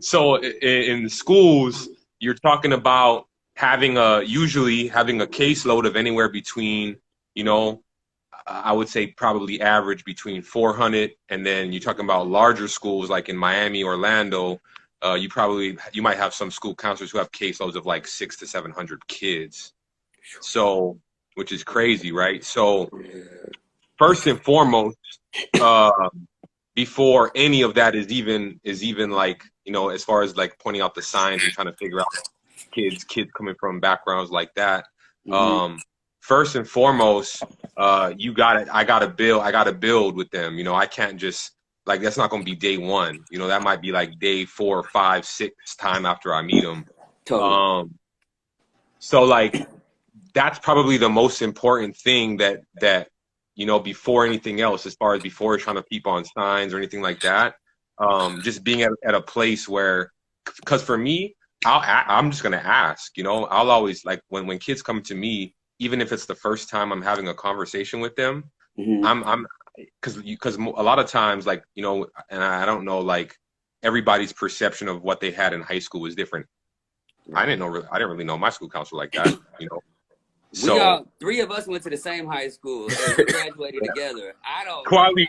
So in schools, you're talking about usually having a caseload of anywhere between, you know, I would say probably average between 400, and then you're talking about larger schools like in Miami, Orlando. You might have some school counselors who have caseloads of like 600 to 700 kids. So, which is crazy, right? So, first and foremost, uh, before any of that is even like, as far as like pointing out the signs and trying to figure out kids coming from backgrounds like that. Mm-hmm. First and foremost, I gotta build with them. I can't just, like, that's not gonna be day one. That might be like day 4, 5, 6 time after I meet them. Totally. So like that's probably the most important thing that before anything else, as far as before trying to peep on signs or anything like that. Just being at a place where, because for me, I'm just gonna ask. I'll always, like, when kids come to me, even if it's the first time I'm having a conversation with them, Mm-hmm. I'm because a lot of times, like, and I don't know, like, everybody's perception of what they had in high school was different. Right. I didn't really know my school counselor like that. We So all three of us went to the same high school and we graduated together. I don't Quali,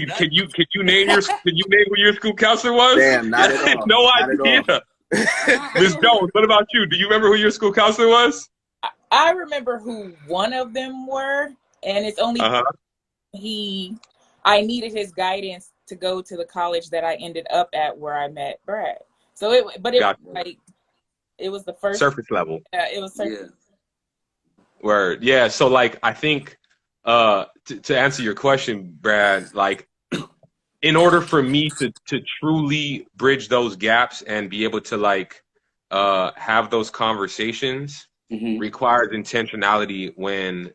know can you name who your school counselor was? Damn, not at all. No Not at all. idea. Miss nothing. Jones, what about you? Do you remember who your school counselor was? I remember who one of them were, and it's only Uh huh. I needed his guidance to go to the college that I ended up at where I met Brad. So it was Got like, it was the first, surface level. it was Yeah. Word. Yeah. So, like, I think to answer your question, Brad, like, in order for me to truly bridge those gaps and be able to, like, have those conversations, Mm-hmm. requires intentionality when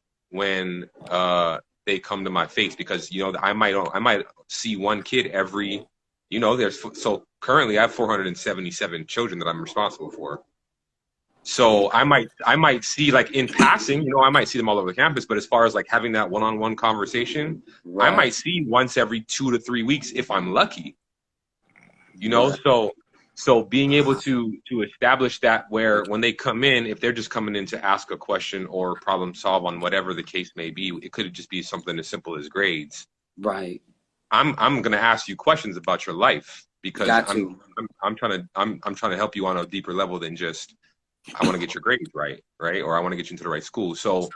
they come to my face, because I might see one kid every, so currently I have 477 children that I'm responsible for. So I might see, like, in passing, I might see them all over the campus, but as far as like having that one-on-one conversation, I Right. might see once every 2 to 3 weeks if I'm lucky. Right. So being able to establish that, where when they come in, if they're just coming in to ask a question or problem solve on whatever the case may be, it could just be something as simple as grades. Right. I'm gonna ask you questions about your life, because Got to. I'm trying to help you on a deeper level than just, I want to get your grades right, or I want to get you into the right school. So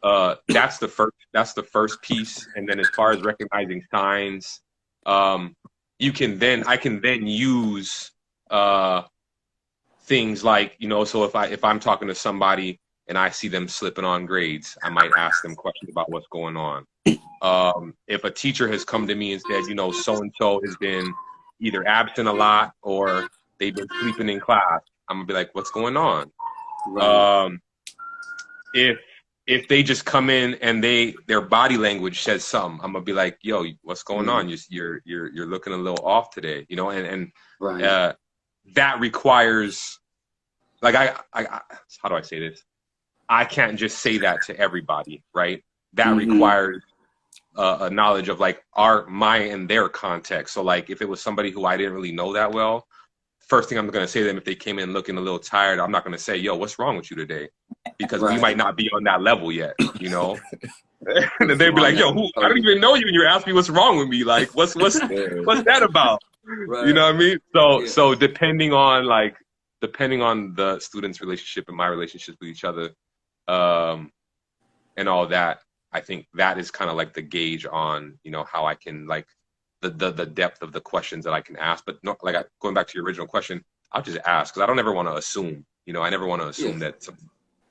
that's the first piece. And then as far as recognizing signs, I can then use uh, things like, so if I'm talking to somebody and I see them slipping on grades, I might ask them questions about what's going on. If a teacher has come to me and said, so and so has been either absent a lot or they've been sleeping in class, I'm gonna be like, what's going on? Right. Um, if if they just come in and their body language says something, I'm gonna be like, yo, what's going Mm. on? You're looking a little off today, and Right. that requires, like, I how do I say this? I can't just say that to everybody, right? That Mm-hmm. requires a knowledge of, like, my and their context. So, like, if it was somebody who I didn't really know that well, first thing I'm going to say to them, if they came in looking a little tired, I'm not going to say, yo, what's wrong with you today? Because we Right. might not be on that level yet. And then they'd I'm be on like, that yo, I don't even know you, and you're asking me what's wrong with me. Like, what's Yeah. what's that about? You Right. know what I mean? So Yeah. so depending on the student's relationship and my relationship with each other, um, and all that, I think that is kind of like the gauge on, how I can, like, the depth of the questions that I can ask. But no, like, going back to your original question, I'll just ask, because I don't ever want to assume. I never want to Yeah. assume that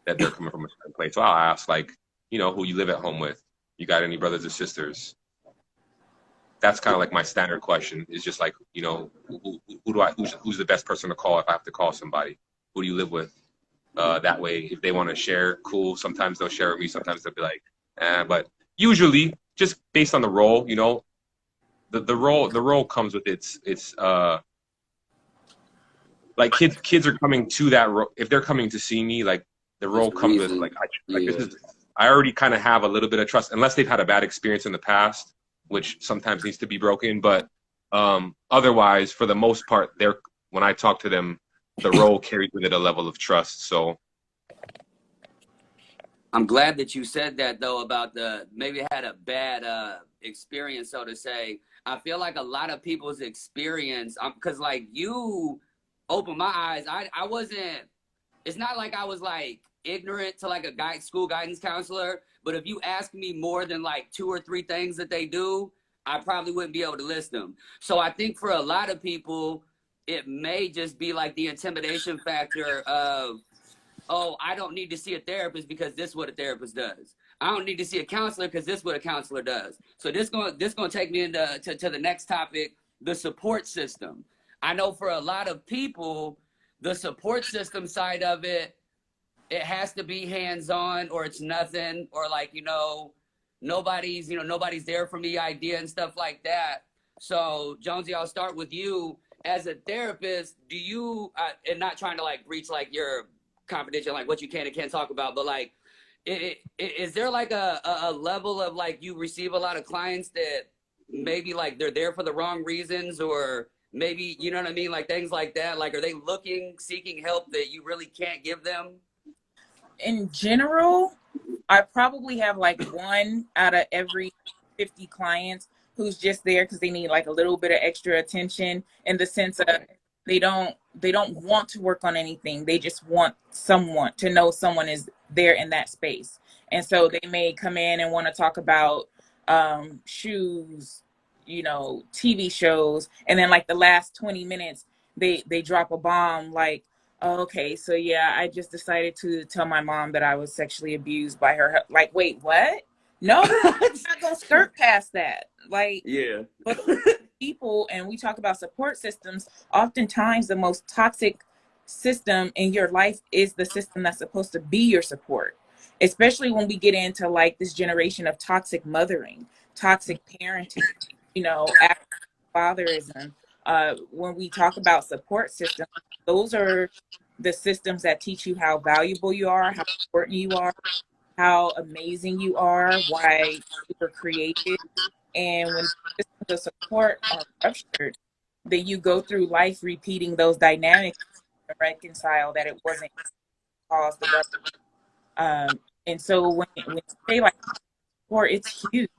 they're coming from a certain place. So I'll ask, like, who you live at home with. You got any brothers or sisters? That's kind of like my standard question. Is just like, who's the best person to call if I have to call somebody? Who do you live with? That way, if they want to share, cool. Sometimes they'll share with me. Sometimes they'll be like, but usually, just based on the role, the role comes with its like, kids are coming to that role. If they're coming to see me, like, the There's role a comes with, reason. like, this Yeah. is, I already kind of have a little bit of trust, unless they've had a bad experience in the past, which sometimes needs to be broken. But Otherwise, for the most part, when I talk to them, the role carries with it a level of trust. So I'm glad that you said that though about maybe had a bad experience, so to say. I feel like a lot of people's experience, because like you opened my eyes. I wasn't. It's not like I was like ignorant to like a school guidance counselor, but if you ask me more than like 2 or 3 things that they do, I probably wouldn't be able to list them. So I think for a lot of people, it may just be like the intimidation factor of, oh, I don't need to see a therapist because this is what a therapist does. I don't need to see a counselor because this is what a counselor does. So this gonna take me into to the next topic, the support system. I know for a lot of people, the support system side of it, it has to be hands-on or it's nothing, or like, nobody's there for me idea and stuff like that. So Jonesy, I'll start with you. As a therapist, do you, and not trying to like breach like your confidential, like what you can and can't talk about, but like, is there like a level of like you receive a lot of clients that maybe like they're there for the wrong reasons, or maybe, you know what I mean? Like things like that. Like, are they seeking help that you really can't give them? In general, I probably have like 1 out of every 50 clients who's just there because they need like a little bit of extra attention, in the sense of they don't want to work on anything. They just want someone to know someone is there in that space. And so they may come in and want to talk about shoes, TV shows, and then like the last 20 minutes they drop a bomb like, oh, okay, so yeah, I just decided to tell my mom that I was sexually abused by her. Like, wait, what? No, I'm not gonna skirt past that. Like, Yeah. but people, and we talk about support systems, oftentimes the most toxic system in your life is the system that's supposed to be your support. Especially when we get into like this generation of toxic mothering, toxic parenting, fatherism. When we talk about support systems, those are the systems that teach you how valuable you are, how important you are, how amazing you are, why you were created. And when systems of support are ruptured, then you go through life repeating those dynamics to reconcile that it wasn't caused the rupture. And so when you say like support, it's huge.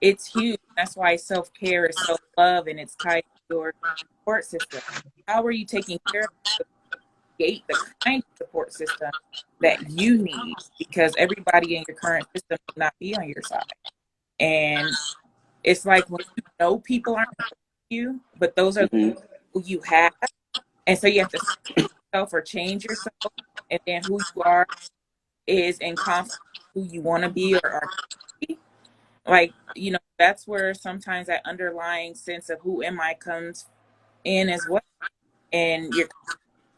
It's huge. That's why self-care is self-love, and it's tied to your support system. How are you taking care of the kind of support system that you need? Because everybody in your current system may not be on your side. And it's like when you know people aren't you, but those are Mhm. who you have. And so you have to switch yourself or change yourself. And then who you are is in conflict with who you want to be or be. Like, that's where sometimes that underlying sense of who am I comes in as well. And you're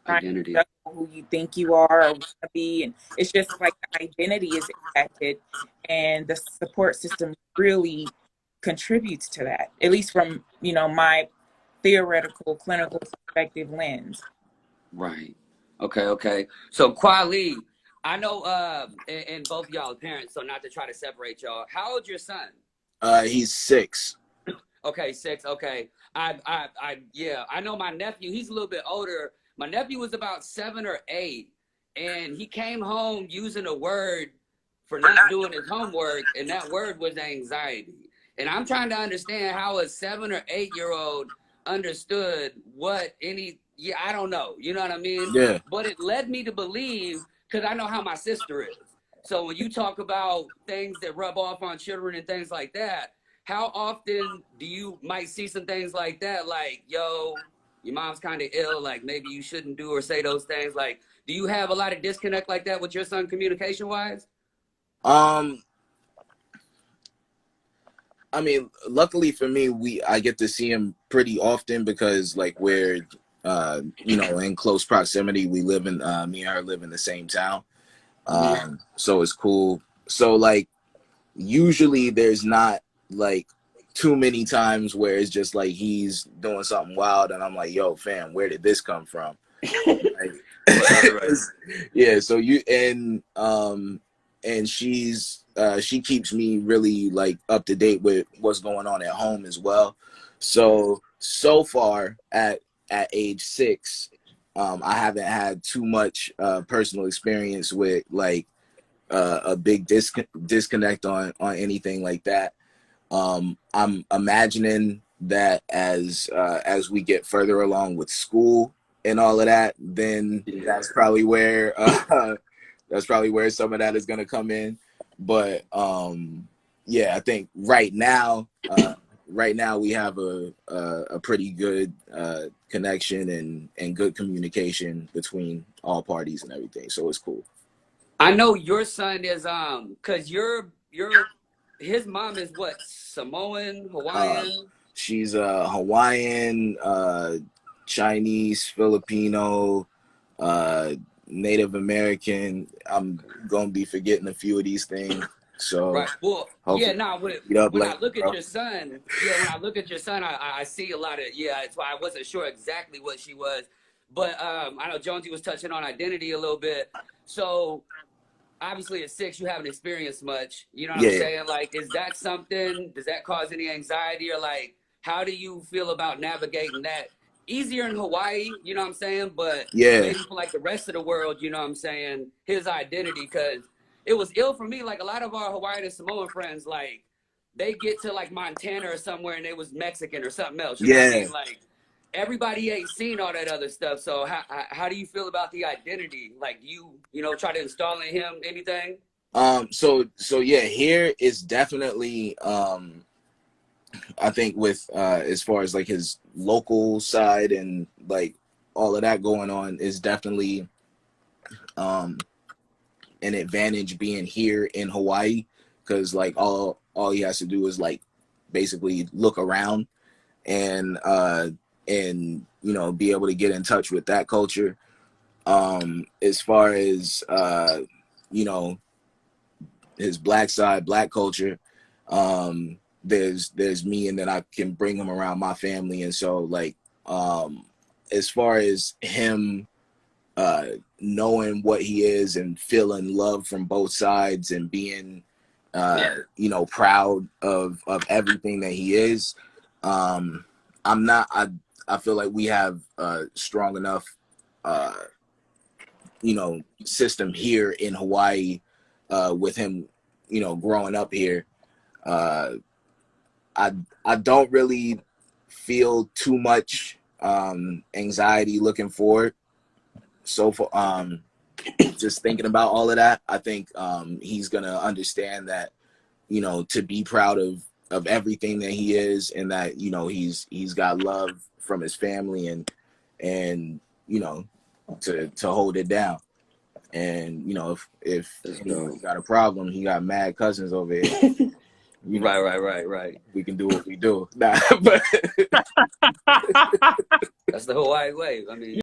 trying Identity. to juggle who you think you are or want to be. And it's just like the identity is impacted. And the support system really contributes to that, at least from, my theoretical clinical perspective lens. Right. Okay. So Kwali, I know and both y'all are parents, so not to try to separate y'all. How old's your son? He's 6. Okay, 6. Okay. I know my nephew, he's a little bit older. My nephew was about 7 or 8, and he came home using a word for not doing his homework, and that word was anxiety. And I'm trying to understand how a 7 or 8-year-old understood I don't know. You know what I mean? Yeah. But it led me to believe, because I know how my sister is. So when you talk about things that rub off on children and things like that, how often do you might see some things like that? Like, yo, your mom's kind of ill. Like, maybe you shouldn't do or say those things. Like, do you have a lot of disconnect like that with your son communication wise? I mean, luckily for me, I get to see him pretty often because like we're in close proximity. We live in me and her live in the same town. So it's cool. So like usually there's not like too many times where it's just like he's doing something wild and I'm like, yo, fam, where did this come from? Like, Right. yeah, so and she keeps me really like up to date with what's going on at home as well. So so far at age 6, I haven't had too much personal experience with like a big disconnect on anything like that. I'm imagining that as we get further along with school and all of that, then that's probably where that's probably where some of that is going to come in. But yeah, I think right now we have a pretty good connection and good communication between all parties and everything. So it's cool. I know your son is cause his mom is what, Samoan, Hawaiian? She's Hawaiian, Chinese, Filipino, Native American. I'm gonna be forgetting a few of these things. So right. Well, yeah, no, when I look at your son, I see a lot of, that's why I wasn't sure exactly what she was. But I know Jonesy was touching on identity a little bit. So obviously at 6 you haven't experienced much. You know what I'm saying? Like, is that something, does that cause any anxiety, or like how do you feel about navigating that? Easier in Hawaii, you know what I'm saying? But maybe for like the rest of the world, you know what I'm saying, his identity, because it was ill for me. Like a lot of our Hawaiian and Samoan friends, like they get to like Montana or somewhere and they was Mexican or something else. You know what I mean? Like everybody ain't seen all that other stuff. So how do you feel about the identity? Like you know, try to install in him anything? So yeah, here is definitely I think with as far as like his local side and like all of that going on, is definitely an advantage being here in Hawaii, because like all he has to do is like basically look around and you know, be able to get in touch with that culture. As far as you know, his black side, black culture, there's me, and then I can bring him around my family. And so like as far as him knowing what he is and feeling love from both sides and being you know, proud of everything that he is, I feel like we have a strong enough you know, system here in Hawaii with him, you know, growing up here. I don't really feel too much anxiety looking forward. So for just thinking about all of that, I think he's gonna understand that, you know, to be proud of everything that he is, and that, you know, he's got love from his family, and you know, to hold it down. And you know, if you know, got a problem, he got mad cousins over here. You know, Right. we can do what we do. Nah, but That's the Hawaii way. I mean,